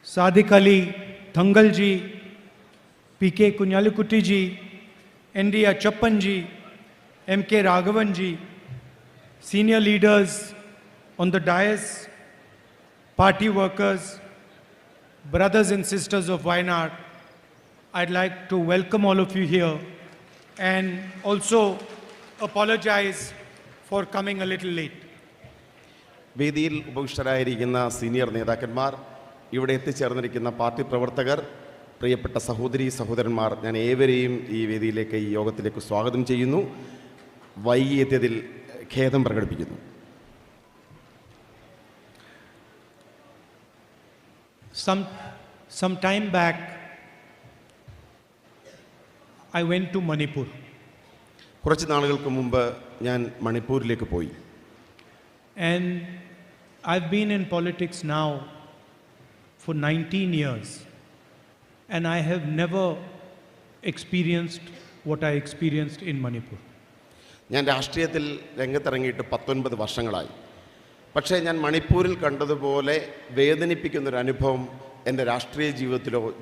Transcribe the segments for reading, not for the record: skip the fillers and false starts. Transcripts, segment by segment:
Sadiq Ali, Thangal ji, P.K. Kunyalukutti ji, N.D. Achappan ji, M.K. Raghavan ji, senior leaders on the dais, party workers, brothers and sisters of Wayanad, I'd like to welcome all of you here and also apologize for coming a little late. വേദിയിൽ ഉപവിഷ്ടരായിരിക്കുന്ന senior നേതാക്കന്മാർ, ഇവിടെ എത്തിച്ചേർന്നിരിക്കുന്ന party പ്രവർത്തകർ, പ്രിയപ്പെട്ട സഹോദരി സഹോദരന്മാർ, ഞാൻ ഏവരെയും ഈ വേദിയിലേക്ക്, ഈ യോഗത്തിലേക്ക് സ്വാഗതം ചെയ്യുന്നു. വൈകിയെത്തിയതിൽ ഖേദം പ്രകടിപ്പിക്കുന്നു. Some time back, I went to Manipur. കുറച്ച് നാളുകൾക്ക് മുമ്പ് ഞാൻ മണിപ്പൂരിലേക്ക് പോയി. And I've been in politics now for 19 years, and I have never experienced what I experienced in Manipur. ഞാൻ രാഷ്ട്രീയത്തിൽ രംഗത്തിറങ്ങിയിട്ട് 19 വർഷങ്ങളായി. പക്ഷേ ഞാൻ മണിപ്പൂരിൽ കണ്ടതുപോലെ വേദനിപ്പിക്കുന്നൊരു അനുഭവം എൻ്റെ രാഷ്ട്രീയ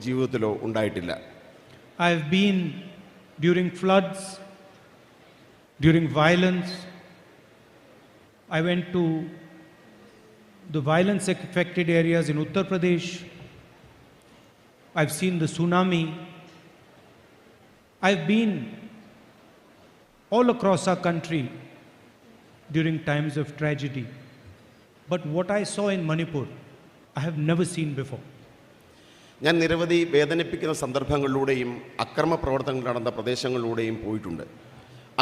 ജീവിതത്തിലോ ഉണ്ടായിട്ടില്ല. I've been during floods, during violence. I went to the violence-affected areas in Uttar Pradesh. I've seen the tsunami. I've been all across our country during times of tragedy. But what I saw in Manipur, I have never seen before. ഞാൻ നിരവധി വേദനിപ്പിക്കുന്ന സന്ദർഭങ്ങളിലൂടെയും അക്രമ പ്രവർത്തനങ്ങൾ നടന്ന പ്രദേശങ്ങളിലൂടെയും പോയിട്ടുണ്ട്.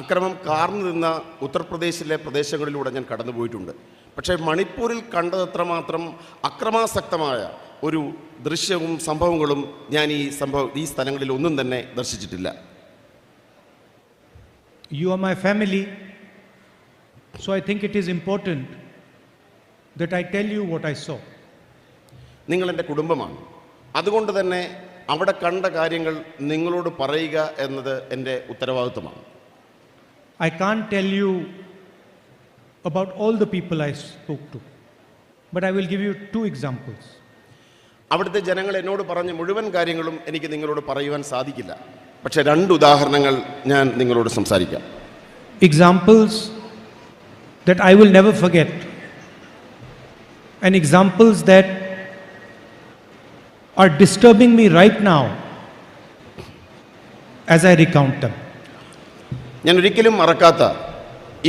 അക്രമം കാർന്നു നിന്ന ഉത്തർപ്രദേശിലെ പ്രദേശങ്ങളിലൂടെ ഞാൻ കടന്നുപോയിട്ടുണ്ട്. പക്ഷേ മണിപ്പൂരിൽ കണ്ടതത്രമാത്രം അക്രമാസക്തമായ ഒരു ദൃശ്യവും സംഭവങ്ങളും ഞാൻ ഈ സ്ഥലങ്ങളിൽ ഒന്നും തന്നെ ദർശിച്ചിട്ടില്ല. You are my family, so I think it is important that I tell you what I saw. നിങ്ങൾ എൻ്റെ കുടുംബമാണ്. അതുകൊണ്ട് തന്നെ അവിടെ കണ്ട കാര്യങ്ങൾ നിങ്ങളോട് പറയുക എന്നത് എൻ്റെ ഉത്തരവാദിത്വമാണ്. I can't tell you about all the people I spoke to, but I will give you 2 examples. അവിടുത്തെ ജനങ്ങൾ എന്നോട് പറഞ്ഞ മുഴുവൻ കാര്യങ്ങളും എനിക്ക് നിങ്ങളോട് പറയുവാൻ സാധിക്കില്ല. പക്ഷേ 2 ഉദാഹരണങ്ങൾ ഞാൻ നിങ്ങളോട് സംസാരിക്കാം. Examples that I will never forget, and examples that are disturbing me right now as I recount them. ഞാൻ ഒരിക്കലും മറക്കാത്ത,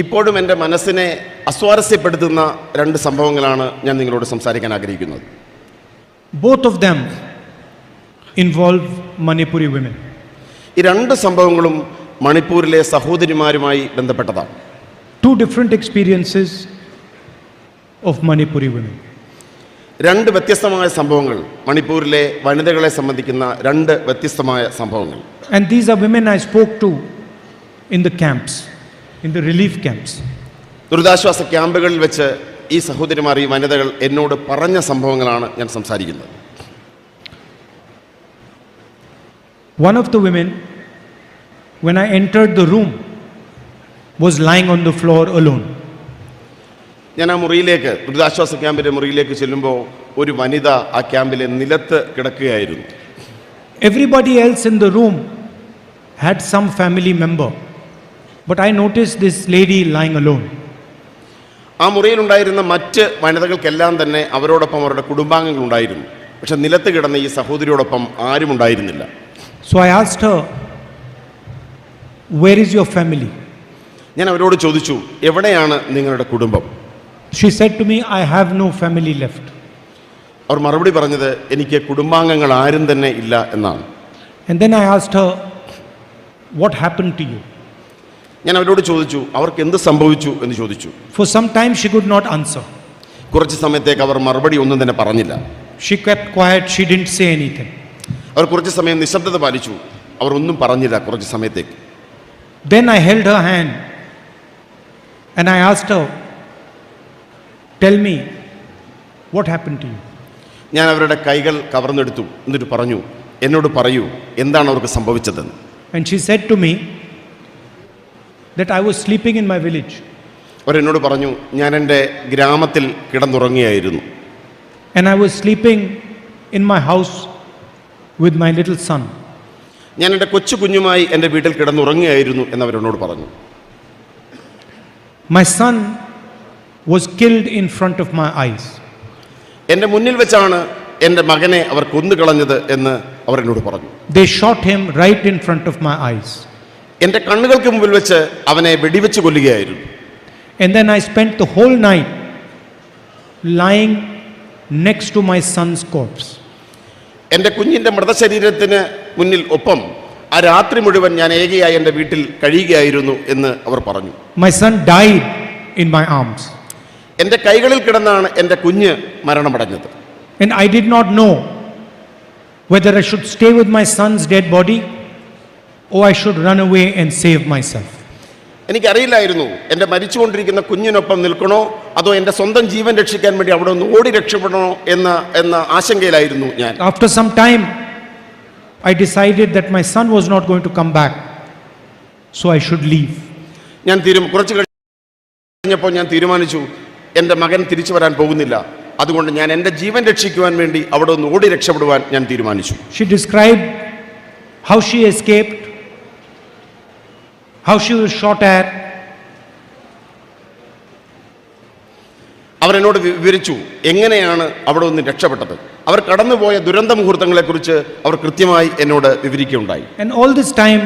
ഇപ്പോഴും എൻ്റെ മനസ്സിനെ അസ്വാരസ്യപ്പെടുത്തുന്ന 2 സംഭവങ്ങളാണ് ഞാൻ നിങ്ങളോട് സംസാരിക്കാൻ ആഗ്രഹിക്കുന്നത്. Both of them involve Manipuri women. ഈ 2 സംഭവങ്ങളും മണിപ്പൂരിലെ സഹോദരിമാരുമായി ബന്ധപ്പെട്ടതാണ്. 2 different experiences of Manipuri women. 2 വ്യത്യസ്തമായ സംഭവങ്ങൾ, മണിപ്പൂരിലെ വനിതകളെ സംബന്ധിക്കുന്ന 2 വ്യത്യസ്തമായ സംഭവങ്ങൾ. And these are women I spoke to in the camps, in the relief camps. ദുരിതാശ്വാസ ക്യാമ്പുകളിൽ വെച്ച് ഈ സഹോദരിമാർ, ഈ വനിതകൾ എന്നോട് പറഞ്ഞ സംഭവങ്ങളാണ് ഞാൻ സംസാരിക്കുന്നത്. One of the women, when I entered the room, was lying on the floor alone. ഞാൻ ആ മുറിയിലേക്ക്, ദുരിതാശ്വാസ ക്യാമ്പിൻ്റെ മുറിയിലേക്ക് ചെല്ലുമ്പോൾ ഒരു വനിത ആ ക്യാമ്പിലെ നിലത്ത് കിടക്കുകയായിരുന്നു. Everybody else in the room had some family member, but I noticed this lady lying alone. ആ മുറിയിലുണ്ടായിരുന്ന മറ്റ് വനിതകൾക്കെല്ലാം തന്നെ അവരോടൊപ്പം അവരുടെ കുടുംബാംഗങ്ങൾ ഉണ്ടായിരുന്നു. പക്ഷെ നിലത്ത് കിടന്ന ഈ സഹോദരിയോടൊപ്പം ആരും ഉണ്ടായിരുന്നില്ല. So I asked her, "Where is your family?" ഞാൻ അവരോട് ചോദിച്ചു, എവിടെയാണ് നിങ്ങളുടെ കുടുംബം? She said to me, "I have no family left." അവർ മറുപടി പറഞ്ഞത്, എനിക്ക് കുടുംബാംഗങ്ങൾ ആരും തന്നെ ഇല്ല എന്നാണ്. And then I asked her, "What happened to you?" ഞാൻ അവരോട് ചോദിച്ചു, അവർക്ക് എന്ത് സംഭവിച്ചു എന്ന് ചോദിച്ചു. For some time she could not answer. കുറച്ച് സമയത്തേക്ക് അവർ മറുപടി ഒന്നും തന്നെ പറഞ്ഞില്ല. She kept quiet, she didn't say anything. അവർ കുറച്ച് സമയം നിശബ്ദത പാലിച്ചു. അവർ ഒന്നും പറഞ്ഞില്ല കുറച്ച് സമയത്തേക്ക്. Then I held her hand and I asked her, "Tell me, what happened to you?" ഞാൻ അവരുടെ കൈകൾ കവർന്നെടുത്തു. എന്നിട്ട് പറഞ്ഞു, എന്നോട് പറയൂ, എന്താണ് അവർക്ക് സംഭവിച്ചതെന്ന്. And she said to me that I was sleeping in my village. അവരെന്നോട് പറഞ്ഞു, ഞാൻ എൻ്റെ ഗ്രാമത്തിൽ കിടന്നുറങ്ങിയായിരുന്നു. And I was sleeping in my house with my little son. ഞാൻ എൻ്റെ കൊച്ചു കുഞ്ഞുമായി എൻ്റെ വീട്ടിൽ കിടന്നുറങ്ങുകയായിരുന്നു എന്നവരോട് പറഞ്ഞു. My son was killed in front of my eyes. എൻ്റെ മുന്നിൽ വെച്ചാണ് എൻ്റെ മകനെ അവർ കൊന്നുകളഞ്ഞത് എന്ന് അവർ എന്നോട് പറഞ്ഞു. They shot him right in front of my eyes. എൻ്റെ കണ്ണുകൾക്ക് മുമ്പിൽ വെച്ച് അവനെ വെടിവെച്ച് കൊല്ലുകയായിരുന്നു. And then I spent the whole night lying next to my son's corpse. എൻ്റെ കുഞ്ഞിൻ്റെ മൃതശരീരത്തിന് മുന്നിൽ ഒപ്പം ആ രാത്രി മുഴുവൻ ഞാൻ ഏകയായി എൻ്റെ വീട്ടിൽ കഴിയുകയായിരുന്നു എന്ന് അവർ പറഞ്ഞു. My son died in my arms. എൻ്റെ കൈകളിൽ കിടന്നാണ് എൻ്റെ കുഞ്ഞ് മരണമടഞ്ഞത്. And I did not know whether I should stay with my son's dead body or I should run away and save myself. എനിക്കറിയില്ലായിരുന്നു എൻ്റെ മരിച്ചുകൊണ്ടിരിക്കുന്ന കുഞ്ഞിനൊപ്പം നിൽക്കണോ അതോ എൻ്റെ സ്വന്തം ജീവൻ രക്ഷിക്കാൻ വേണ്ടി അവിടെ ഒന്ന് ഓടി രക്ഷപ്പെടണോ എന്ന ആശങ്കയിലായിരുന്നു ഞാൻ. After some time, I decided that my son was not going to come back, so I should leave. ഞാൻ കുറച്ച് കഴിഞ്ഞപ്പോൾ ഞാൻ തീരുമാനിച്ചു എൻ്റെ മകൻ തിരിച്ചു വരാൻ പോകുന്നില്ല, അതുകൊണ്ട് ഞാൻ എൻ്റെ ജീവൻ രക്ഷിക്കുവാൻ വേണ്ടി അവിടെ ഒന്ന് ഓടി രക്ഷപ്പെടുവാൻ ഞാൻ തീരുമാനിച്ചു. She described how she escaped, how she was shot at. അവരെന്നോട് വിവരിച്ചു എങ്ങനെയാണ് അവിടെ നിന്ന് രക്ഷപ്പെട്ടത്. അവർ കടന്നുപോയ ദുരന്ത മുഹൂർത്തങ്ങളെക്കുറിച്ച് അവർ കൃത്യമായി എന്നോട് വിവരിക്കുകയുണ്ടായി. And all this time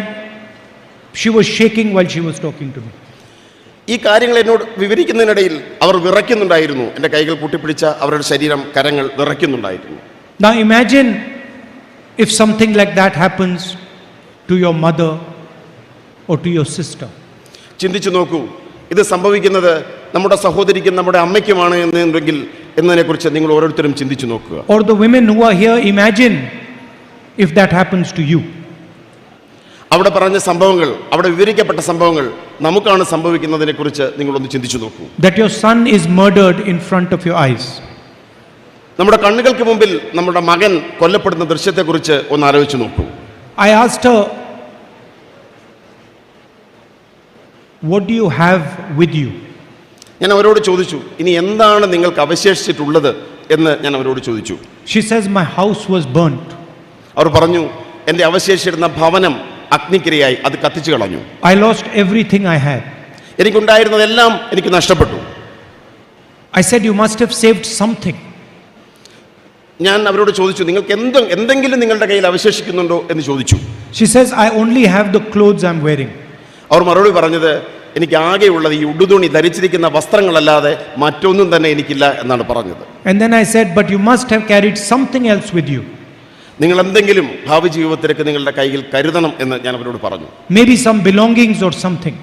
she was shaking while she was talking to me. ഈ കാര്യങ്ങൾ എന്നോട് വിവരിക്കുന്നതിനിടയിൽ അവർ വിറയ്ക്കുന്നുണ്ടായിരുന്നു. എൻ്റെ കൈകൾ കൂട്ടിപ്പിടിച്ച അവരുടെ ശരീരം, കരങ്ങൾ വിറയ്ക്കുന്നുണ്ടായിരുന്നു. Now imagine if something like that happens to your mother or to your sister. ചിന്തിച്ചു നോക്കൂ, ഇത് സംഭവിക്കുന്നത് നമ്മുടെ സഹോദരിക്കും നമ്മുടെ അമ്മയ്ക്കുമാണ് എന്നെങ്കിൽ എന്നതിനെക്കുറിച്ച് നിങ്ങൾ ഓരോരുത്തരും ചിന്തിച്ചു നോക്കുക. Or the women who are here, imagine if that happens to you. അവിടെ പറഞ്ഞ സംഭവങ്ങൾ, അവിടെ വിവരിക്കപ്പെട്ട സംഭവങ്ങൾ നമുക്കാണ് സംഭവിക്കുന്നതിനെക്കുറിച്ച് നിങ്ങളൊന്ന് ചിന്തിച്ചു നോക്കൂ. That your son is murdered in front of your eyes. നമ്മുടെ കണ്ണുകൾക്ക് മുമ്പിൽ നമ്മുടെ മകൻ കൊല്ലപ്പെടുന്ന ദൃശ്യത്തെക്കുറിച്ച് ഒന്ന് ആലോചിച്ച് നോക്കൂ. I asked her, what do you have with you? ഞാൻ അവരോട് ചോദിച്ചു, ഇനി എന്താണ് നിങ്ങൾക്ക് അവശേഷിച്ചിട്ടുള്ളത് എന്ന് ഞാൻ അവരോട് ചോദിച്ചു. She says, my house was burnt. അവർ പറഞ്ഞു, എൻ്റെ അവശേഷിച്ചിരുന്ന ഭവനം അഗ്നിക്കിരയായി, അത് കത്തിച്ചു കളഞ്ഞു. I lost everything I had. എനിക്കുണ്ടായിരുന്നതെല്ലാം എനിക്ക് നഷ്ടപ്പെട്ടു. I said, you must have saved something. ഞാൻ അവരോട് ചോദിച്ചു, നിങ്ങൾക്ക് എന്തെങ്കിലും നിങ്ങളുടെ കയ്യിൽ അവശേഷിക്കുന്നുണ്ടോ എന്ന് ചോദിച്ചു. She says, I only have the clothes I'm wearing. അവർ മറുപടി പറഞ്ഞത്, എനിക്ക് ആകെയുള്ളത് ഈ ഉടുതുണി ധരിച്ചിരിക്കുന്ന വസ്ത്രങ്ങളല്ലാതെ മറ്റൊന്നും തന്നെ എനിക്കില്ല എന്നാണ് പറഞ്ഞത്. And then I said, but you must have carried something else with you. നിങ്ങൾ എന്തെങ്കിലും ഭാവി ജീവിതത്തിലേക്ക് നിങ്ങളുടെ കയ്യിൽ കരുതണം എന്ന് ഞാൻ അവരോട് പറഞ്ഞു. Maybe some belongings or something.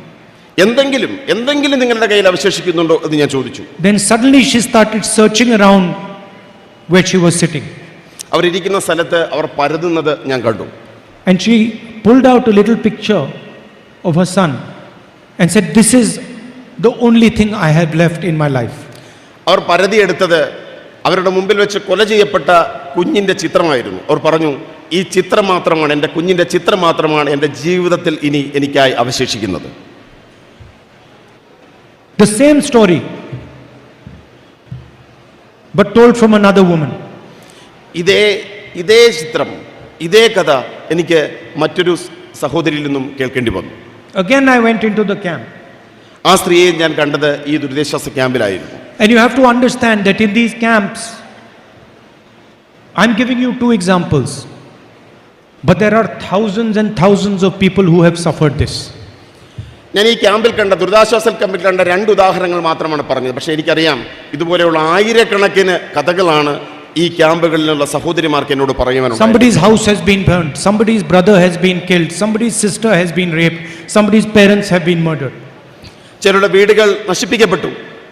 എന്തെങ്കിലും നിങ്ങളുടെ കയ്യിൽ അവശേഷിക്കുന്നുണ്ടോ എന്ന് ഞാൻ ചോദിച്ചു. Then suddenly she started searching around where she was sitting. അവരിയ്ക്കുന്ന സ്ഥലത്ത് അവർ പരതുന്നത് ഞാൻ കണ്ടു. And she pulled out a little picture of her son and said, this is the only thing I have left in my life. അവർ പരതിയെടുത്തത് അവരുടെ മുമ്പിൽ വെച്ച് കൊല ചെയ്യപ്പെട്ട കുഞ്ഞിൻ്റെ ചിത്രമായിരുന്നു. അവർ പറഞ്ഞു, ഈ ചിത്രം മാത്രമാണ്, എൻ്റെ കുഞ്ഞിൻ്റെ ചിത്രം മാത്രമാണ് എൻ്റെ ജീവിതത്തിൽ ഇനി എനിക്കായി അവശേഷിക്കുന്നത്. The same story, but told from another woman. ഇതേ ചിത്രം, ഇതേ കഥ എനിക്ക് മറ്റൊരു സഹോദരിയിൽ നിന്നും കേൾക്കേണ്ടി വന്നു. Again I went into the camp. ആ സ്ത്രീയെ ഞാൻ കണ്ടത് ഈ ദുരിതാശ്വാസ ക്യാമ്പിലായിരുന്നു. And you have to understand that in these camps, I'm giving you two examples, but there are thousands and thousands of people who have suffered this. ഞാൻ ഈ ക്യാമ്പിൽ കണ്ട, ദുരിതാശ്വാസ ക്യാമ്പിൽ കണ്ട 2 ഉദാഹരണങ്ങൾ മാത്രമാണ് പറഞ്ഞത്. പക്ഷേ എനിക്കറിയാം ഇതുപോലെയുള്ള ആയിരക്കണക്കിന് കഥകളാണ് ഈ ക്യാമ്പുകളിലുള്ള സഹോദരിമാർക്ക് എന്നോട് പറയുവാനുള്ളത്. Somebody's house has been burnt, somebody's brother has been killed, somebody's sister has been raped, somebody's parents have been murdered. ചിലരുടെ വീടുകൾ നശിപ്പിക്കപ്പെട്ടു,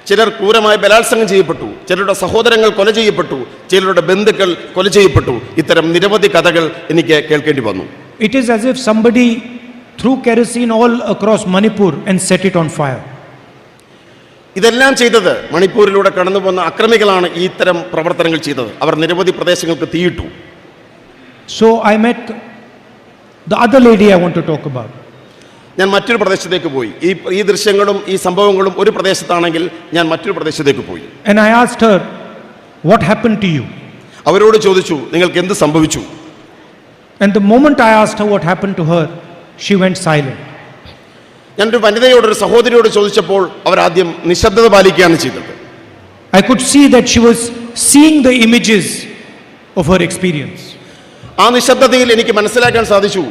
ചിലർ ക്രൂരമായി ബലാത്സംഗം ചെയ്യപ്പെട്ടു, ചിലരുടെ സഹോദരങ്ങൾ കൊല ചെയ്യപ്പെട്ടു, ചിലരുടെ ബന്ധുക്കൾ കൊല ചെയ്യപ്പെട്ടു. ഇത്തരം നിരവധി കഥകൾ എനിക്ക് കേൾക്കേണ്ടി വന്നു. It is as if somebody threw kerosene all across Manipur and set it on fire. ഇതെല്ലാം ചെയ്തത് മണിപ്പൂരിലൂടെ കടന്നു പോകുന്ന അക്രമികളാണ് ഈ ഇത്തരം പ്രവർത്തനങ്ങൾ ചെയ്തത്. അവർ നിരവധി പ്രദേശങ്ങൾക്ക് തീയിട്ടു. So I met the other lady I want to talk about. ഞാൻ മറ്റൊരു പ്രദേശത്തേക്ക് പോയി. ഈ ദൃശ്യങ്ങളും ഈ സംഭവങ്ങളും ഒരു പ്രദേശത്താണെങ്കിൽ ഞാൻ മറ്റൊരു പ്രദേശത്തേക്ക് പോയി. And I asked her, what happened to you? അവരോട് ചോദിച്ചു, നിങ്ങൾക്ക് എന്ത് സംഭവിച്ചു? And the moment I asked her what happened to her, she went silent. ഞാനൊരു വനിതയോട്, ഒരു സഹോദരിയോട് ചോദിച്ചപ്പോൾ അവർ ആദ്യം നിശബ്ദത പാലിക്കുകയാണ് ചെയ്തത്. I could see that she was seeing the images of her experience. ആ നിശബ്ദതയിൽ എനിക്ക് മനസ്സിലാക്കാൻ സാധിച്ചു,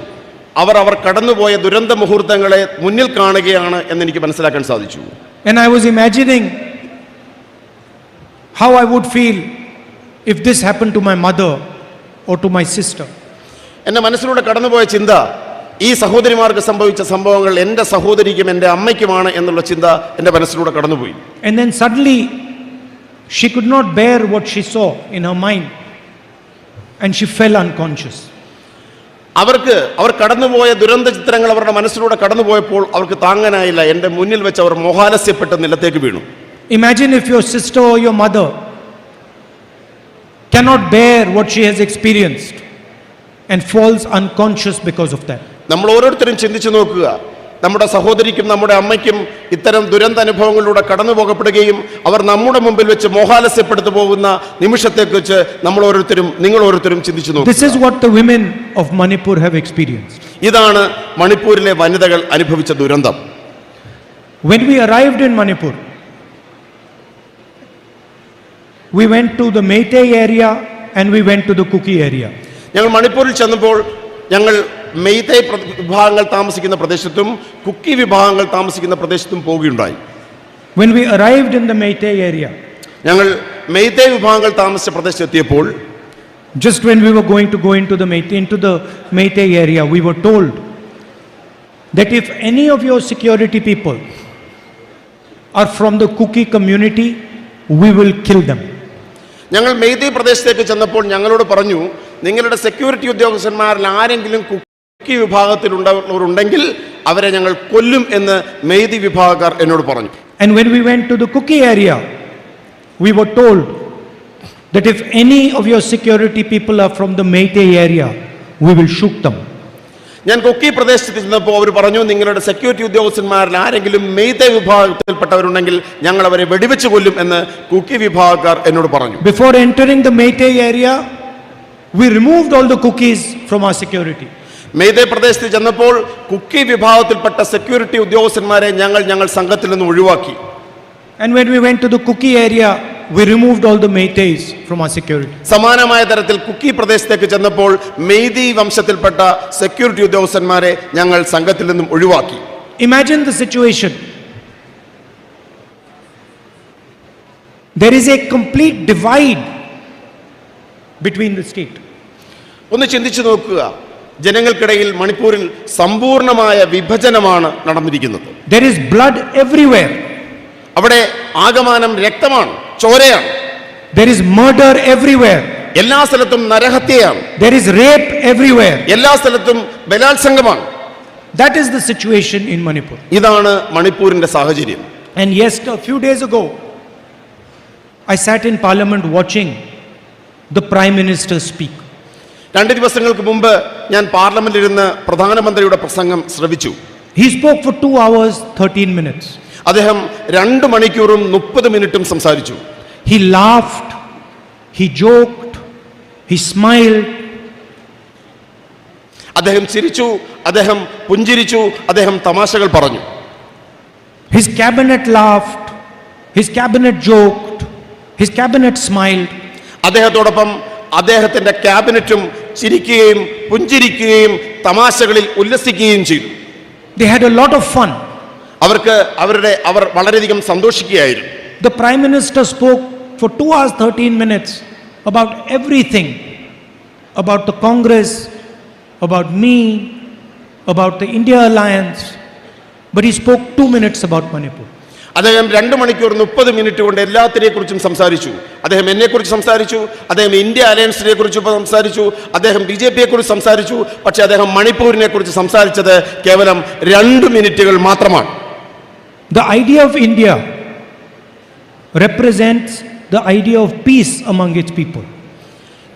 അവർ കടന്നുപോയ ദുരന്ത മുഹൂർത്തങ്ങളെ മുന്നിൽ കാണുകയാണ് എന്ന് എനിക്ക് മനസ്സിലാക്കാൻ സാധിച്ചു. And I was imagining how I would feel if this happened to my mother or to my sister. എൻ്റെ മനസ്സിലൂടെ കടന്നുപോയ ചിന്ത, ഈ സഹോദരിമാർക്ക് സംഭവിച്ച സംഭവങ്ങൾ എൻ്റെ സഹോദരിക്കും എൻ്റെ അമ്മയ്ക്കുമാണ് എന്നുള്ള ചിന്ത എൻ്റെ മനസ്സിലൂടെ കടന്നുപോയി. And then suddenly she could not bear what she saw in her mind and she fell unconscious. അവർ കടന്നുപോയ ദുരന്ത ചിത്രങ്ങൾ അവരുടെ മനസ്സിലൂടെ കടന്നുപോയപ്പോൾ അവർക്ക് താങ്ങാനായില്ല. എൻ്റെ മുന്നിൽ വെച്ച് അവർ മോഹാലസ്യപ്പെട്ട് നിലത്തേക്ക് വീണു. Imagine if your sister or your mother cannot bear what she has experienced and falls unconscious because of that. നമ്മൾ ഓരോരുത്തരും ചിന്തിച്ചു നോക്കുക, നമ്മുടെ സഹോദരിക്കും നമ്മുടെ അമ്മയ്ക്കും ഇത്തരം ദുരന്ത അനുഭവങ്ങളിലൂടെ കടന്നു പോകപ്പെടുകയും അവർ നമ്മുടെ മുമ്പിൽ വെച്ച് മോഹാലസ്യപ്പെടുത്തു പോകുന്ന നിമിഷത്തെക്കുറിച്ച് നിങ്ങൾ ഓരോരുത്തരും ചിന്തിച്ചു നോക്കുക. This is what the women of Manipur have experienced. ഇതാണ് മണിപ്പൂരിലെ വനിതകൾ അനുഭവിച്ച ദുരന്തം. When we arrived in Manipur, we went to the Meitei area and we went to the Kuki area. ഞങ്ങൾ മണിപ്പൂരിൽ ചെന്നപ്പോൾ ഞങ്ങൾ മെയ്തേ വിഭാഗങ്ങൾ താമസിക്കുന്ന പ്രദേശത്തും കുക്കി വിഭാഗങ്ങൾ താമസിക്കുന്ന പ്രദേശത്തും പോവുകയുണ്ടായി. When we arrived in the Meitei area, ഞങ്ങൾ മെയ്തേ വിഭാഗങ്ങൾ താമസിച്ച പ്രദേശത്തെത്തിയപ്പോൾ, just when we were going to go into the Meitei area, we were told that if any of your security people are from the Kuki community, we will kill them. ഞങ്ങൾ മെയ്തേ പ്രദേശത്തേക്ക് ചെന്നപ്പോൾ ഞങ്ങളോട് പറഞ്ഞു, നിങ്ങളുടെ security ഉദ്യോഗസ്ഥന്മാരിൽ ആരെങ്കിലും കുക്കി വിഭാഗത്തിലുള്ളവരുണ്ടെങ്കിൽ അവരെ ഞങ്ങൾ കൊല്ലും എന്ന് മെയ്തേ വിഭാഗക്കാർ എന്നോട് പറഞ്ഞു. And when we went to the Kuki area, we were told that if any of your security people are from the Meitei area, we will shoot them. ഞാൻ കുക്കി പ്രദേശത്ത് ചെന്നപ്പോൾ അവർ പറഞ്ഞു, നിങ്ങളുടെ സെക്യൂരിറ്റി ഉദ്യോഗസ്ഥന്മാരിൽ ആരെങ്കിലും മെയ്തേ വിഭാഗത്തിൽപ്പെട്ടവരുണ്ടെങ്കിൽ ഞങ്ങൾ അവരെ വെടിവെച്ച് കൊല്ലും എന്ന് കുക്കി വിഭാഗക്കാർ എന്നോട് പറഞ്ഞു. Before entering the Meitei area, we removed all the Kukis from our security. മെയ്തേ പ്രദേശത്ത് ചെന്നപ്പോൾ കുക്കി വിഭാഗത്തിൽപ്പെട്ട സെക്യൂരിറ്റി ഉദ്യോഗസ്ഥന്മാരെ ഞങ്ങൾ സംഘത്തിൽ നിന്ന് ഒഴിവാക്കി. And when we went to the Kuki area, we removed all the Meiteis from our security. സമാനമായ തരത്തിൽ കുക്കി പ്രദേശത്തേക്ക് ചെന്നപ്പോൾ മെയ്തേ വംശത്തിൽപ്പെട്ട സെക്യൂരിറ്റി ഉദ്യോഗസ്ഥന്മാരെ ഞങ്ങൾ സംഘത്തിൽ നിന്നും ഒഴിവാക്കി. Imagine the situation. There is a complete divide between the state. ഒന്ന് ചിന്തിച്ചു നോക്കുക, ജനങ്ങൾക്കിടയിൽ മണിപ്പൂരിൽ സമ്പൂർണമായ വിഭജനമാണ് നടന്നിരിക്കുന്നത്. There is blood everywhere. അവിടെ ആകമാനം രക്തമാണ്, ചോരയാണ്. There is murder everywhere. എല്ലാ സ്ഥലത്തും നരഹത്യയാണ്. There is rape everywhere. എല്ലാ സ്ഥലത്തും ബലാത്സംഗമാണ്. That is the situation in Manipur. ഇതാണ് മണിപ്പൂരിന്റെ സാഹചര്യം. And yes, a few days ago, I sat in Parliament watching the Prime Minister speak. 2 ദിവസങ്ങൾക്ക് മുമ്പ് ഞാൻ പാർലമെന്റിൽ ഇരുന്ന് പ്രധാനമന്ത്രിയുടെ പ്രസംഗം ശ്രവിച്ചു. He spoke for 2 hours 13 minutes. അദ്ദേഹം 2 മണിക്കൂറും 30 മിനിറ്റും സംസാരിച്ചു. He laughed, he joked, he smiled. അദ്ദേഹം ചിരിച്ചു, അദ്ദേഹം പുഞ്ചിരിച്ചു, അദ്ദേഹം തമാശകൾ പറഞ്ഞു. His cabinet laughed, his cabinet joked, his cabinet smiled. അദ്ദേഹത്തോടൊപ്പം അദ്ദേഹത്തിന്റെ ക്യാബിനറ്റും ചിരിക്കുകയും പുഞ്ചിരിക്കുകയും തമാശകളിൽ ഉല്ലസിക്കുകയും ചെയ്തു. They had a lot of fun. അവർ വളരെയധികം സന്തോഷിക്കുകയായിരുന്നു. The Prime Minister spoke for 2 hours 13 minutes about everything, about the Congress, about me, about the India Alliance, but he spoke 2 minutes about Manipur. അദ്ദേഹം 2 മണിക്കൂർ 30 minute കൊണ്ട് എല്ലാത്തിനെ കുറിച്ചും സംസാരിച്ചു. അദ്ദേഹം എന്നെക്കുറിച്ച് സംസാരിച്ചു, അദ്ദേഹം ഇന്ത്യ അലയൻസിനെ കുറിച്ച് സംസാരിച്ചു, അദ്ദേഹം BJPയെ കുറിച്ച് സംസാരിച്ചു. പക്ഷേ അദ്ദേഹം മണിപ്പൂരിനെ കുറിച്ച് സംസാരിച്ചത് കേവലം 2 മിനിറ്റുകൾ മാത്രമാണ്. The idea of India represents the idea of peace among its people.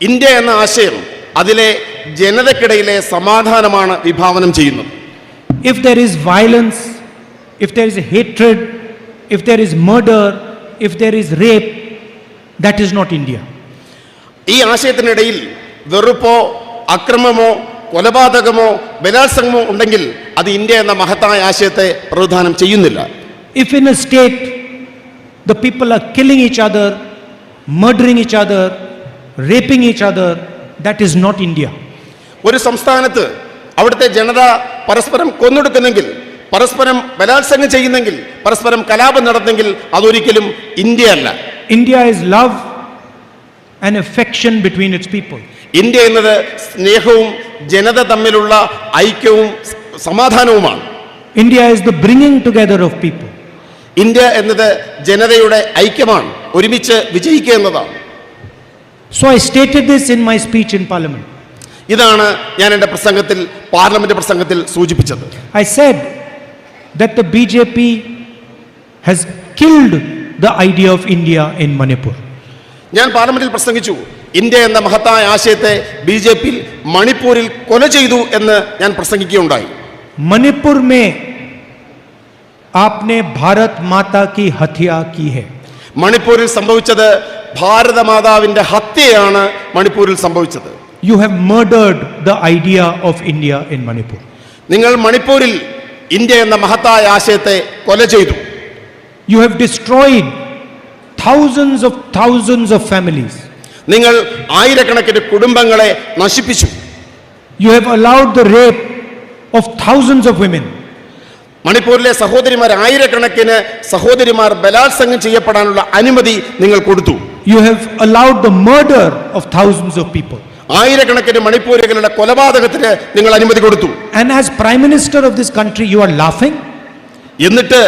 India എന്ന ആശയം അതിലെ ജനതയ്ക്കിടയിലെ സമാധാനമാണ് വിഭാവനം ചെയ്യുന്നത്. If there is violence, if there is hatred, if there is murder, if there is rape, that is not India. ഈ ആശയത്തിനിടയിൽ വെറുപ്പോ അക്രമമോ കൊലപാതകമോ ബലാത്സംഗമോ ഉണ്ടെങ്കിൽ അത് India എന്ന മഹത്തായ ആശയത്തെ പ്രതിനിധാനം ചെയ്യുന്നില്ല. If in a state the people are killing each other, murdering each other, raping each other, that is not India. ഒരു സംസ്ഥാനത്ത് അവിടുത്തെ ജനത പരസ്പരം കൊന്നൊടുക്കുന്നെങ്കിൽ, പരസ്പരം ബലാത്സംഗം ചെയ്യുന്നെങ്കിൽ, പരസ്പരം കലാപം നടന്നെങ്കിൽ അതൊരിക്കലും ഇന്ത്യ അല്ല. India is love and affection between its people. India എന്നത് സ്നേഹവും ജനത തമ്മിലുള്ള ഐക്യവും സമാധാനവുമാണ്. India is the bringing together of people. India എന്നത് ജനതയുടെ ഐക്യമാണ്, ഒരുമിച്ച് വിജയിക്കുക എന്നതാണ്. So I stated this in my speech in Parliament. ഇതാണ് ഞാൻ എൻ്റെ പ്രസംഗത്തിൽ, പാർലമെന്റ് പ്രസംഗത്തിൽ സൂചിപ്പിച്ചത്. I said that the BJP has killed the idea of India in Manipur. ഞാൻ പാർലമെന്റിൽ പ്രസംഗിച്ചു, ഇന്ത്യ എന്ന മഹത്തായ ആശയത്തെ BJP മണിപ്പൂരിൽ കൊല ചെയ്തു എന്ന് ഞാൻ പ്രസംഗിക്കുകയുണ്ടായി. मणिपुर में आपने भारत माता की हत्या की है. മണിപ്പൂരിൽ സംഭവിച്ചത് ഭാരതമാതാവിന്റെ ഹത്യയാണ്. മണിപ്പൂരിൽ സംഭവിച്ചത് You have murdered the idea of India in Manipur. നിങ്ങൾ മണിപ്പൂരിൽ ഇന്ത്യ എന്ന മഹത്തായ ആശയത്തെ കൊല ചെയ്തു. You have destroyed thousands of families. നിങ്ങൾ ആയിരക്കണക്കിന് കുടുംബങ്ങളെ നശിപ്പിച്ചു. You have allowed the rape of thousands of women. മണിപ്പൂരിലെ സഹോദരിമാർ, ആയിരക്കണക്കിന് സഹോദരിമാർ ബലാത്സംഗം ചെയ്യപ്പെടാനുള്ള അനുമതി നിങ്ങൾ കൊടുത്തു. You have allowed the murder of thousands of people. ആയിരക്കണക്കിന് മണിപ്പൂരികളുടെ കൊലപാതകത്തിന് നിങ്ങൾ അനുമതി കൊടുത്തു. And as Prime Minister of this country, you are laughing. എന്നിട്ട്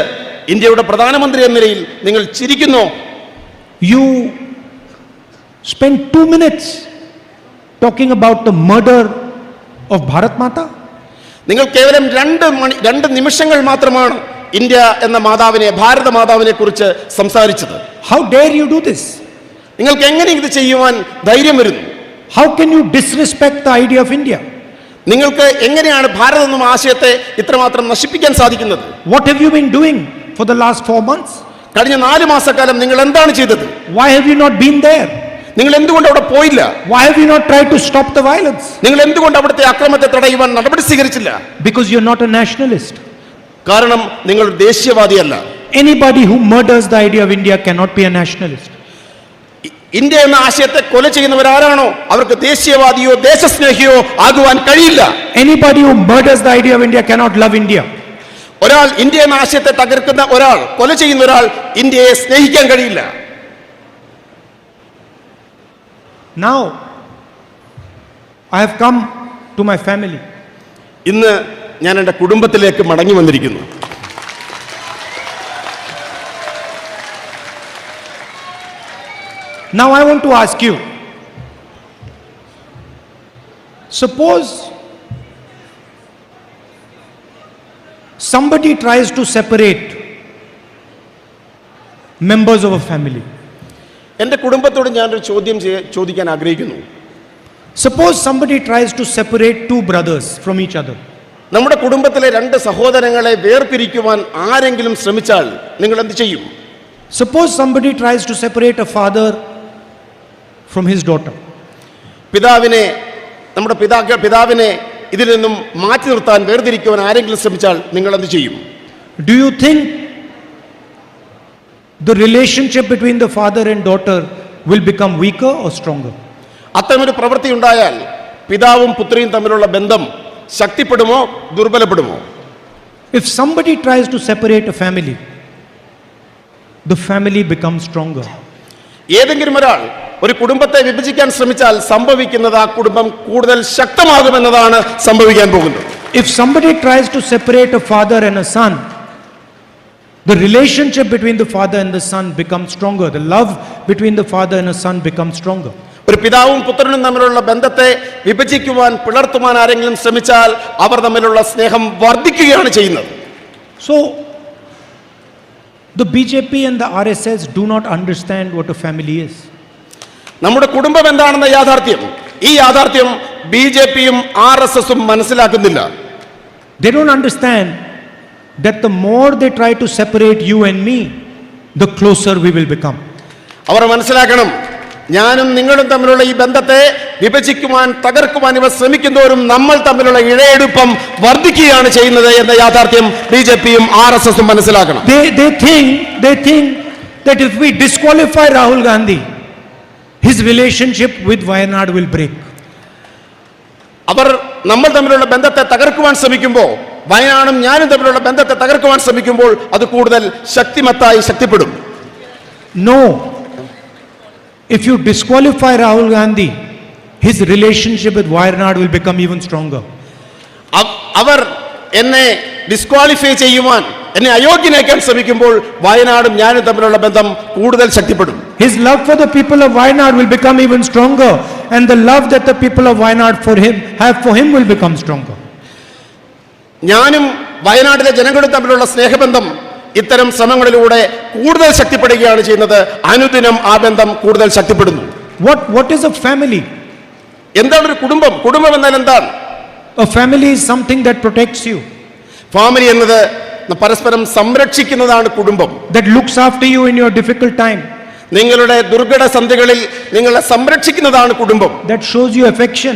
ഇന്ത്യയുടെ പ്രധാനമന്ത്രി എന്ന നിലയിൽ നിങ്ങൾ ചിരിക്കുന്നു. You spent 2 minutes talking about the murder of Bharat Mata. നിങ്ങൾ കേവലം 2 നിമിഷങ്ങൾ മാത്രമാണ് ഇന്ത്യ എന്ന മാതാവിനെ, ഭാരത മാതാവിനെ കുറിച്ച് സംസാരിച്ചത്. How dare you do this? നിങ്ങൾക്ക് എങ്ങനെ ഇത് ചെയ്യുവാൻ ധൈര്യം വരുന്നു? How can you disrespect the idea of India? നിങ്ങൾക്ക് എങ്ങനെയാണ് ഭാരതം എന്ന ആശയത്തെ ഇത്രമാത്രം നശിപ്പിക്കാൻ സാധിക്കുന്നത്? What have you been doing for the last 4 months? കഴിഞ്ഞ 4 മാസക്കാലം നിങ്ങൾ എന്താണ് ചെയ്തത്? Why have you not been there? നിങ്ങൾ എന്തുകൊണ്ട് അവിടെ പോയില്ല? Why have you not tried to stop the violence? നിങ്ങൾ എന്തുകൊണ്ട് അവിടുത്തെ അക്രമത്തെ തടയുവാൻ നടപടി സ്വീകരിച്ചില്ല? Because you're not a nationalist. കാരണം നിങ്ങൾ ദേശീയവാദിയല്ല. Anybody who murders the idea of India cannot be a nationalist. India എന്ന ആശയത്തെ കൊല ചെയ്യുന്നവരാരാണോ അവർക്ക് ദേശീയവാദിയോ ദേശസ്നേഹിയോ ആകുവാൻ കഴിയില്ല. Anybody who murders the idea of India cannot love India. ഒരാൾ ഇന്ത്യ എന്ന ആശയത്തെ തകർക്കുന്ന ഒരാൾ, കൊല ചെയ്യുന്ന ഒരാൾ ഇന്ത്യയെ സ്നേഹിക്കാൻ കഴിയില്ല. Now I have come to my family. ഇന്ന് ഞാൻ എൻ്റെ കുടുംബത്തിലേക്ക് മടങ്ങി വന്നിരിക്കുന്നു. Now I want to ask you, suppose somebody tries to separate members of a family. എൻ്റെ കുടുംബത്തോട് ഞാനൊരു ചോദ്യം ചോദിക്കാൻ ആഗ്രഹിക്കുന്നു. Suppose somebody tries to separate 2 brothers from each other. നമ്മുടെ കുടുംബത്തിലെ 2 സഹോദരങ്ങളെ വേർപിരിക്കുവാൻ ആരെങ്കിലും ശ്രമിച്ചാൽ നിങ്ങൾ എന്ത് ചെയ്യും? Suppose somebody tries to separate a father from his daughter. നമ്മുടെ പിതാവിനെ ഇതിൽ നിന്നും മാറ്റി നിർത്താൻ, വേർതിരിക്കുവാൻ ആരെങ്കിലും ശ്രമിച്ചാൽ നിങ്ങൾ എന്ത് ചെയ്യും? Do you think the relationship between the father and daughter will become weaker or stronger? അത്തരമൊരു പ്രവൃത്തി ഉണ്ടായാൽ പിതാവും പുത്രിയും തമ്മിലുള്ള ബന്ധം ശക്തിപ്പെടുമോ ദുർബലപ്പെടുമോ? If somebody tries to separate a family, the family becomes stronger. ഏതെങ്കിലും ഒരാൾ ഒരു കുടുംബത്തെ വിഭജിക്കാൻ ശ്രമിച്ചാൽ സംഭവിക്കുന്നത് ആ കുടുംബം കൂടുതൽ ശക്തമാകുമെന്നതാണ് സംഭവിക്കാൻ പോകുന്നത്. If somebody tries to separate a father and a son, the relationship between the father and the son becomes stronger. The love between the father and a son becomes stronger. ഒരു പിതാവും പുത്രനും തമ്മിലുള്ള ബന്ധത്തെ വിഭജിക്കുവാൻ, പിളർത്തുവാൻ ആരെങ്കിലും ശ്രമിച്ചാൽ അവർ തമ്മിലുള്ള സ്നേഹം വർദ്ധിക്കുകയാണ് ചെയ്യുന്നത്. So the BJP and the RSS do not understand what a family is. നമ്മുടെ കുടുംബം എന്താണെന്ന ഈ യാഥാർത്ഥ്യം BJPയും RSSഉം മനസ്സിലാക്കുന്നില്ല. They don't understand that the more they try to separate you and me, the closer we will become. അവർ മനസ്സിലാക്കണം, ഞാനും നിങ്ങളും തമ്മിലുള്ള ഈ ബന്ധത്തെ വിഭജിക്കുവാൻ, തകർക്കുവാൻ ഇവർ ശ്രമിക്കുന്നവരും നമ്മൾ തമ്മിലുള്ള ഇഴയെടുപ്പം വർദ്ധിക്കുകയാണ് ചെയ്യുന്നത് എന്ന യാഥാർത്ഥ്യം ബിജെപിയും RSSും മനസ്സിലാക്കണം. They think that if we disqualify Rahul Gandhi, his relationship with Wayanad will break. അവർ നമ്മൾ തമ്മിലുള്ള ബന്ധത്തെ തകർക്കുവാൻ ശ്രമിക്കുമ്പോൾ, വയനാടും ഞാനും തമ്മിലുള്ള ബന്ധത്തെ തകർക്കുവാൻ ശ്രമിക്കുമ്പോൾ അത് കൂടുതൽ ശക്തിപ്പെടും. No. If you disqualify Rahul Gandhi, his relationship with Wayanad will become even stronger. അവർ എന്നെ ഡിസ്ക്വാളിഫൈ ചെയ്യുവാൻ, എന്നെ അയോഗ്യനാക്കാൻ ശ്രമിക്കുമ്പോൾ വയനാടും ഞാനും തമ്മിലുള്ള ബന്ധം കൂടുതൽ ശക്തിപ്പെടും. His love for the people of Wayanad will become even stronger, and the love that the people of Wayanad have for him will become stronger. ഞാനും വയനാട്ടിലെ ജനങ്ങളും തമ്മിലുള്ള സ്നേഹബന്ധം ഇത്തരം ശ്രമങ്ങളിലൂടെ കൂടുതൽ ശക്തിപ്പെടുകയാണ് ചെയ്യുന്നത്. അനുദിനം ആ ബന്ധം കൂടുതൽ ശക്തിപ്പെടുന്നു. What is a family? എന്താണ് ഒരു കുടുംബം? കുടുംബം എന്നാൽ എന്താണ്? A family is something that protects you. Family എന്നത് പരസ്പരം സംരക്ഷിക്കുന്നതാണ് കുടുംബം. That looks after you in your difficult time. നിങ്ങളുടെ ദുർഘട സന്ധികളിൽ നിങ്ങളെ സംരക്ഷിക്കുന്നതാണ് കുടുംബം. That shows you affection.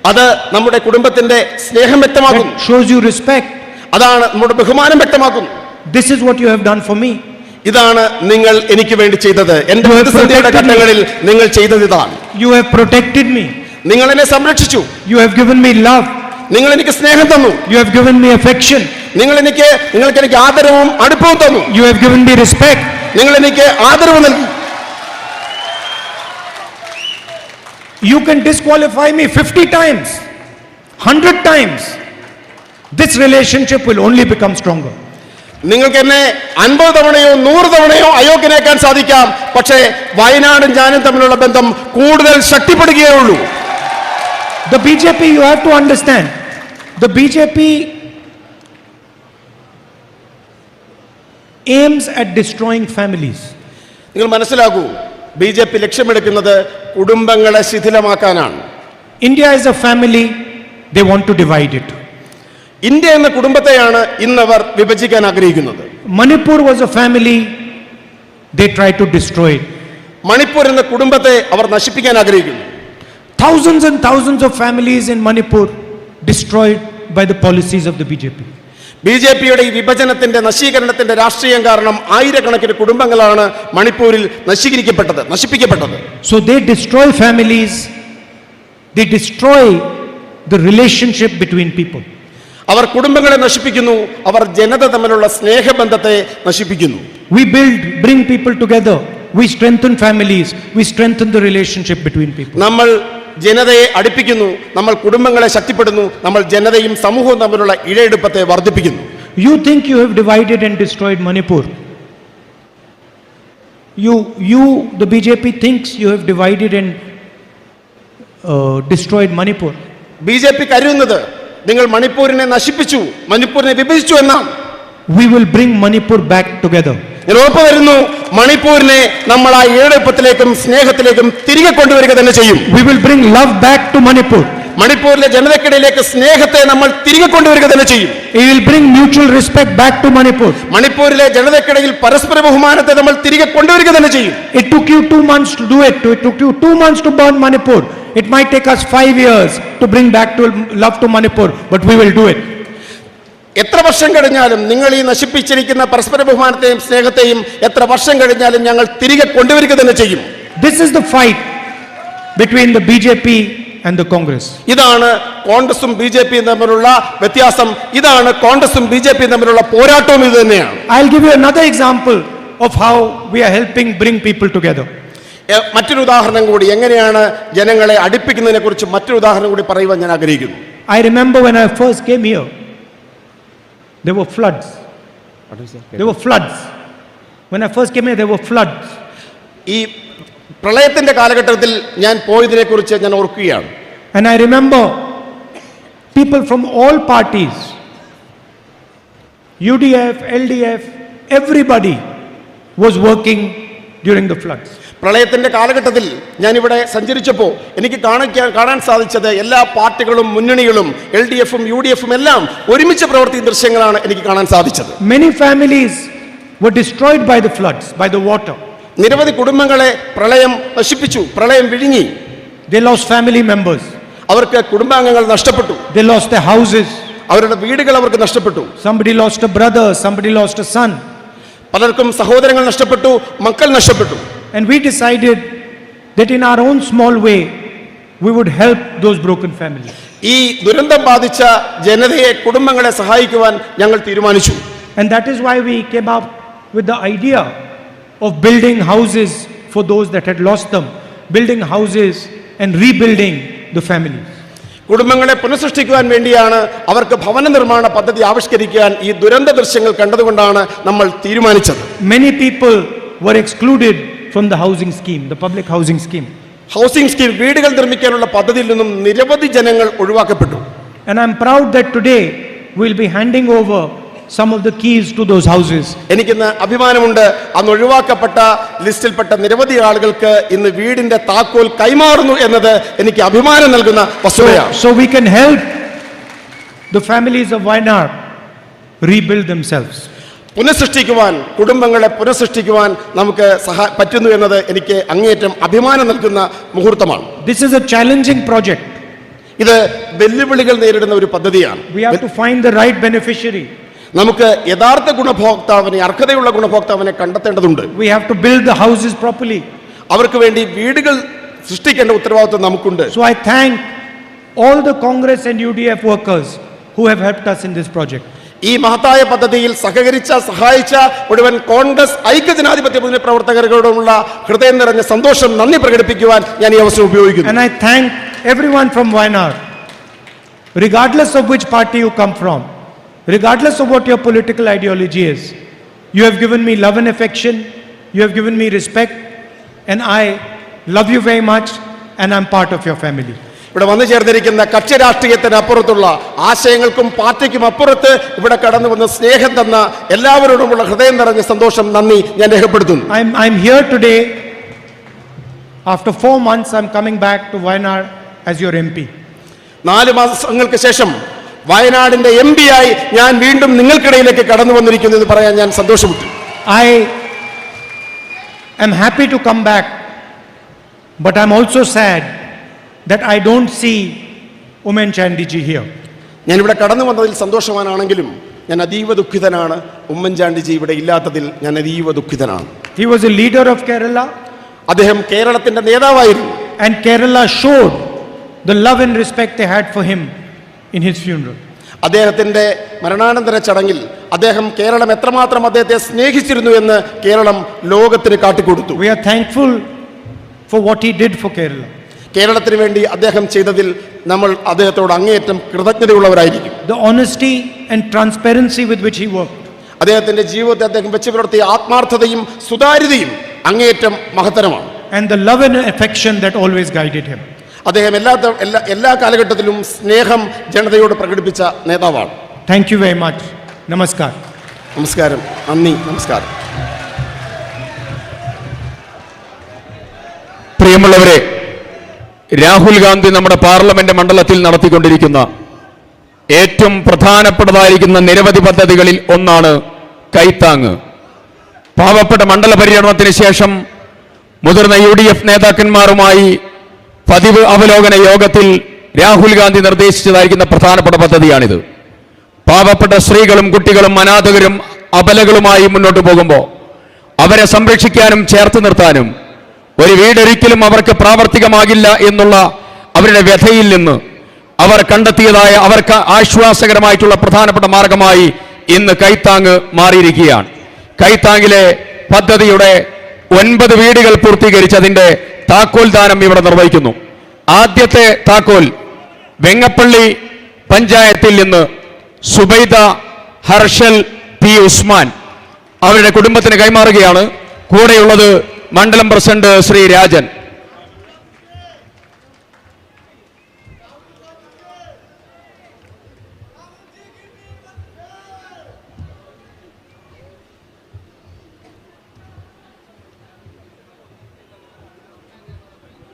അത് നമ്മുടെ കുടുംബത്തിന്റെ സ്നേഹം വ്യക്തമാക്കുന്നു. That shows you respect. അതാണ് നമ്മുടെ ബഹുമാനം വ്യക്തമാക്കുന്നു. This is what you have done for me. ഇതാണ് നിങ്ങൾ എനിക്ക് വേണ്ടി ചെയ്തത്. എന്റെ പ്രതിസന്ധിയുടെ ഘട്ടങ്ങളിൽ നിങ്ങൾ ചെയ്തത് ഇതാണ്. You have protected me. നിങ്ങൾ എന്നെ സംരക്ഷിച്ചു. You have given me love. നിങ്ങൾ എനിക്ക് സ്നേഹം തന്നു. You have given me affection. നിങ്ങൾക്ക് എനിക്ക് ആദരവും അടുപ്പവും തന്നു. You have given me respect. നിങ്ങൾ എനിക്ക് ആദരവ് നൽകി. You can disqualify me 50 times, 100 times. This relationship will only become stronger. നിങ്ങൾക്ക് എന്നെ 50 തവണയോ 100 തവണയോ അയോഗ്യനാക്കാൻ സാധിക്കാം. പക്ഷേ വയനാടും ഞാനും തമ്മിലുള്ള ബന്ധം കൂടുതൽ ശക്തിപ്പെടുകയേ ഉള്ളൂ. The BJP, you have to understand, the BJP aims at destroying families. നിങ്ങൾ മനസ്സിലാക്കൂ, BJP ലക്ഷ്യമെടുക്കുന്നത് കുടുംബങ്ങളെ ശിഥിലമാക്കാനാണ്. India is a family, they want to divide it. India എന്ന കുടുംബത്തെയാണ് ഇന്നവർ വിഭജിക്കാൻ ആഗ്രഹിക്കുന്നത്. Manipur was a family, they try to destroy it. Manipur എന്ന കുടുംബത്തെ അവർ നശിപ്പിക്കാൻ ആഗ്രഹിക്കുന്നു. Thousands and thousands of families in Manipur destroyed by the policies of the BJP. ബിജെപിയുടെ ഈ വിഭജനത്തിന്റെ നശീകരണത്തിന്റെ രാഷ്ട്രീയം കാരണം ആയിരക്കണക്കിന് കുടുംബങ്ങളാണ് മണിപ്പൂരിൽ നശിപ്പിക്കപ്പെട്ടത്. So they destroy families, they destroy the relationship between people. അവർ കുടുംബങ്ങളെ നശിപ്പിക്കുന്നു, അവർ ജനത തമ്മിലുള്ള സ്നേഹബന്ധത്തെ നശിപ്പിക്കുന്നു. We bring people together, we strengthen families, we strengthen the relationship between people. നമ്മൾ ജനതയെ അടുപ്പിക്കുന്നു, നമ്മൾ കുടുംബങ്ങളെ ശക്തിപ്പെടുന്നു, നമ്മൾ ജനതയും സമൂഹവും തമ്മിലുള്ള ഇഴയെടുപ്പത്തെ വർദ്ധിപ്പിക്കുന്നു. You think you have divided and destroyed Manipur. The BJP thinks you have divided and destroyed Manipur. BJP കരുതുന്നത് നിങ്ങൾ മണിപ്പൂരിനെ നശിപ്പിച്ചു, മണിപ്പൂരിനെ വിഭജിച്ചു എന്നാണ്. We will bring Manipur back together. ഉറപ്പ് വരുന്നു, മണിപ്പൂരിനെ നമ്മൾ ആ ഏഴെടുപ്പത്തിലേക്കും സ്നേഹത്തിലേക്കും തിരികെ കൊണ്ടുവരിക തന്നെ ചെയ്യും. We will bring love back to Manipur. മണിപ്പൂരിലെ ജനതയ്ക്കിടയിലേക്ക് സ്നേഹത്തെ നമ്മൾ തിരികെ കൊണ്ടുവരിക തന്നെ ചെയ്യും. We will bring mutual respect back to Manipur. മണിപ്പൂരിലെ ജനതയ്ക്കിടയിൽ പരസ്പര ബഹുമാനത്തെ നമ്മൾ തിരികെ കൊണ്ടുവരിക തന്നെ ചെയ്യും. It took you 2 months to do it. It took you 2 months to burn Manipur. It might take us 5 years to bring back to love to Manipur, but we will do it. എത്ര വർഷം കഴിഞ്ഞാലും നിങ്ങൾ ഈ നശിപ്പിച്ചിരിക്കുന്ന പരസ്പര ബഹുമാനത്തെയും സ്നേഹത്തെയും എത്ര വർഷം കഴിഞ്ഞാലും ഞങ്ങൾ തിരികെ കൊണ്ടുവരിക തന്നെ ചെയ്യും. This is the fight between the BJP and the Congress. ഇതാണ് കോൺഗ്രസും ബിജെപിയും തമ്മിലുള്ള വ്യത്യാസം. ഇതാണ് കോൺഗ്രസും ബിജെപിയും തമ്മിലുള്ള പോരാട്ടവും ഇത് തന്നെയാണ്. I'll give you another example of how we are helping bring people together. മറ്റൊരു ഉദാഹരണം കൂടി, എങ്ങനെയാണ് ജനങ്ങളെ അടുപ്പിക്കുന്നതിനെ കുറിച്ച് മറ്റൊരു ഉദാഹരണം കൂടി പറയുവാൻ ഞാൻ ആഗ്രഹിക്കുന്നു. I remember when I first came here, there were floods. There were floods. When I first came here, there were floods. ഈ പ്രളയത്തിന്റെ കാലഘട്ടത്തിൽ ഞാൻ പോയതിനെ കുറിച്ച് ഞാൻ ഓർക്കുകയാണ്. And I remember people from all parties, UDF, LDF, everybody was working during the floods. പ്രളയത്തിന്റെ കാലഘട്ടത്തിൽ ഞാനിവിടെ സഞ്ചരിച്ചപ്പോൾ എനിക്ക് കാണാൻ സാധിച്ചത് എല്ലാ പാർട്ടികളും മുന്നണികളും LDFും UDFും എല്ലാം ഒരുമിച്ച് പ്രവർത്തിക്കുന്ന ദൃശ്യങ്ങളാണ് എനിക്ക് കാണാൻ സാധിച്ചത്. Many families were destroyed by the floods, by the water. നിരവധി കുടുംബങ്ങളെ പ്രളയം നശിപ്പിച്ചു, പ്രളയം വിഴുങ്ങി. They lost family members. അവർക്ക് കുടുംബാംഗങ്ങൾ നഷ്ടപ്പെട്ടു. They lost their houses. അവരുടെ വീടുകൾ അവർക്ക് നഷ്ടപ്പെട്ടു. Somebody lost a brother, somebody lost a son. പലർക്കും സഹോദരങ്ങൾ നഷ്ടപ്പെട്ടു, മക്കൾ നഷ്ടപ്പെട്ടു. And we decided that in our own small way we would help those broken families. ഈ ദുരന്തം ബാധിച്ച ജനതയെ, കുടുംബങ്ങളെ സഹായിക്കുവാൻ ഞങ്ങൾ തീരുമാനിച്ചു. And that is why we came up with the idea of building houses for those that had lost them, building houses and rebuilding the families. കുടുംബങ്ങളെ പുനഃസൃഷ്ടിക്കുവാൻ വേണ്ടിയാണ്, അവർക്ക് ഭവന നിർമ്മാണ പദ്ധതി ആവിഷ്കരിക്കാൻ ഈ ദുരന്ത ദൃശ്യങ്ങൾ കണ്ടതുകൊണ്ടാണ് നമ്മൾ തീരുമാനിച്ചത്. Many people were excluded from the housing scheme, the public housing scheme. Housing scheme, വീടുകൾ നിർമ്മിക്കാനുള്ള പദ്ധതിയിൽ നിന്നും നിരവധി ജനങ്ങൾ ഒഴിവാക്കപ്പെട്ടു. And I'm proud that today we'll be handing over some of the keys to those houses. എനിക്കിന്ന് അഭിമാനമുണ്ട്, അന്ന് ഒഴിവാക്കപ്പെട്ട ലിസ്റ്റിൽപ്പെട്ട നിരവധി ആളുകൾക്ക് ഇന്ന് വീടിന്റെ താക്കോൽ കൈമാറുന്നു എന്നത് എനിക്ക് അഭിമാനം നൽകുന്ന വസ്തുതയാണ്. So we can help the families of Wayanad rebuild themselves. പുനഃസൃഷ്ടിക്കുവാൻ, കുടുംബങ്ങളെ പുനഃസൃഷ്ടിക്കുവാൻ നമുക്ക് പറ്റുന്നു എന്നത് എനിക്ക് അങ്ങേയറ്റം അഭിമാനം നൽകുന്ന മുഹൂർത്തമാണ്. This is a challenging project. ഇത് വെല്ലുവിളികൾ നേരിടുന്ന ഒരു പദ്ധതിയാണ്. We have to find the right beneficiary. നമുക്ക് യഥാർത്ഥ ഗുണഭോക്താവിനെ, അർഹതയുള്ള ഗുണഭോക്താവിനെ കണ്ടെത്തേണ്ടതുണ്ട്. We have to build the houses properly. അവർക്ക് വേണ്ടി വീടുകൾ സൃഷ്ടിക്കേണ്ട ഉത്തരവാദിത്വം നമുക്കുണ്ട്. So I thank all the Congress and UDF workers who have helped us in this project. ഈ മഹത്തായ പദ്ധതിയിൽ സഹായിച്ച മുഴുവൻ കോൺഗ്രസ് ഐക്യജനാധിപത്യ മുന്നണി പ്രവർത്തകരോടുമുള്ള ഹൃദയം നിറഞ്ഞ സന്തോഷം, നന്ദി പ്രകടിപ്പിക്കുവാൻ ഞാൻ ഈ അവസരം ഉപയോഗിക്കുന്നു. And I thank everyone from Wayanad, regardless of which party you come from, regardless of what your political ideology is. You have given me love and affection, you have given me respect, and I love you very much, and I'm part of your family. ഇവിടെ വന്നു ചേർന്നിരിക്കുന്ന കക്ഷി രാഷ്ട്രീയത്തിന് അപ്പുറത്തുള്ള, ആശയങ്ങൾക്കും പാർട്ടിക്കും അപ്പുറത്ത് ഇവിടെ കടന്നു വന്ന് സ്നേഹം തന്ന എല്ലാവരോടുമുള്ള ഹൃദയം നിറഞ്ഞ സന്തോഷം, നന്ദി ഞാൻ രേഖപ്പെടുത്തുന്നു. I'm here today. After 4 months, I'm coming back to Wayanad as your MP. 4 മാസങ്ങൾക്ക് ശേഷം വയനാടിന്റെ MP ആയി ഞാൻ വീണ്ടും നിങ്ങൾക്കിടയിലേക്ക് കടന്നു വന്നിരിക്കുന്നു എന്ന് പറയാൻ ഞാൻ സന്തോഷപ്പെട്ടു. I am happy to come back, but I'm also sad that I don't see Umen Chandiji here. ഞാൻ ഇവിടെ കടന്നു വന്നതിൽ സന്തോഷവാനാണെങ്കിലും ഞാൻ അതീവ ദുഃഖിതനാണ്. ഉമ്മൻചാണ്ടിജി ഇവിടെ ഇല്ലാത്തതിൽ ഞാൻ അതീവ ദുഃഖിതനാണ്. He was a leader of Kerala. അദ്ദേഹം കേരളത്തിന്റെ നേതാവായിരുന്നു. And Kerala showed the love and respect they had for him in his funeral. അദ്ദേഹത്തിന്റെ മരണാനന്തര ചടങ്ങിൽ അദ്ദേഹം കേരളം എത്രമാത്രം അദ്ദേഹത്തെ സ്നേഹിച്ചിരുന്നു എന്ന് കേരളം ലോകത്തിന് കാട്ടിക്കൊടുത്തു. We are thankful for what he did for Kerala. കേരളത്തിന് വേണ്ടി അദ്ദേഹം ചെയ്തതിൽ നമ്മൾ അദ്ദേഹത്തോട് അങ്ങേയറ്റം കൃതജ്ഞതയുള്ളവരായിരിക്കും. The honesty and transparency with which he worked. അദ്ദേഹത്തിന്റെ ജീവിതത്തെ അദ്ദേഹം വെച്ച് പുലർത്തിയ ആത്മാർത്ഥതയും സുതാര്യതയും അങ്ങേയറ്റം മഹത്തരമാണ്. And the love and affection that always guided him. അദ്ദേഹം എല്ലാ കാലഘട്ടത്തിലും സ്നേഹം ജനതയോട് പ്രകടിപ്പിച്ച നേതാവാണ്. Thank you very much. Namaskar. നമസ്കാരം, നന്ദി, നമസ്കാരം. പ്രിയമുള്ളവരെ, രാഹുൽ ഗാന്ധി നമ്മുടെ പാർലമെന്റ് മണ്ഡലത്തിൽ നടത്തിക്കൊണ്ടിരിക്കുന്ന ഏറ്റവും പ്രധാനപ്പെട്ടതായിരിക്കുന്ന നിരവധി പദ്ധതികളിൽ ഒന്നാണ് കൈത്താങ്. പാവപ്പെട്ട മണ്ഡല പര്യടനത്തിന് ശേഷം മുതിർന്ന UDF നേതാക്കന്മാരുമായി പതിവ് അവലോകന യോഗത്തിൽ രാഹുൽ ഗാന്ധി നിർദ്ദേശിച്ചതായിരിക്കുന്ന പ്രധാനപ്പെട്ട പദ്ധതിയാണിത്. പാവപ്പെട്ട സ്ത്രീകളും കുട്ടികളും അനാഥകരും അബലകളുമായി മുന്നോട്ട് പോകുമ്പോൾ അവരെ സംരക്ഷിക്കാനും ചേർത്ത് നിർത്താനും ഒരു വീടൊരിക്കലും അവർക്ക് പ്രാവർത്തികമാകില്ല എന്നുള്ള അവരുടെ വ്യഥയിൽ നിന്ന് അവർ കണ്ടെത്തിയതായ അവർക്ക് ആശ്വാസകരമായിട്ടുള്ള പ്രധാനപ്പെട്ട മാർഗമായി ഇന്ന് കൈത്താങ് മാറിയിരിക്കുകയാണ്. കൈത്താങ്ങിലെ പദ്ധതിയുടെ 9 വീടുകൾ പൂർത്തീകരിച്ചതിന്റെ താക്കോൽ ദാനം ഇവിടെ നിർവഹിക്കുന്നു. ആദ്യത്തെ താക്കോൽ വെങ്ങപ്പള്ളി പഞ്ചായത്തിൽ നിന്ന് സുബൈദ ഹർഷൽ P. ഉസ്മാൻ അവരുടെ കുടുംബത്തിന് കൈമാറുകയാണ്. കൂടെയുള്ളത് മണ്ഡലം പ്രസിഡന്റ് ശ്രീ രാജൻ.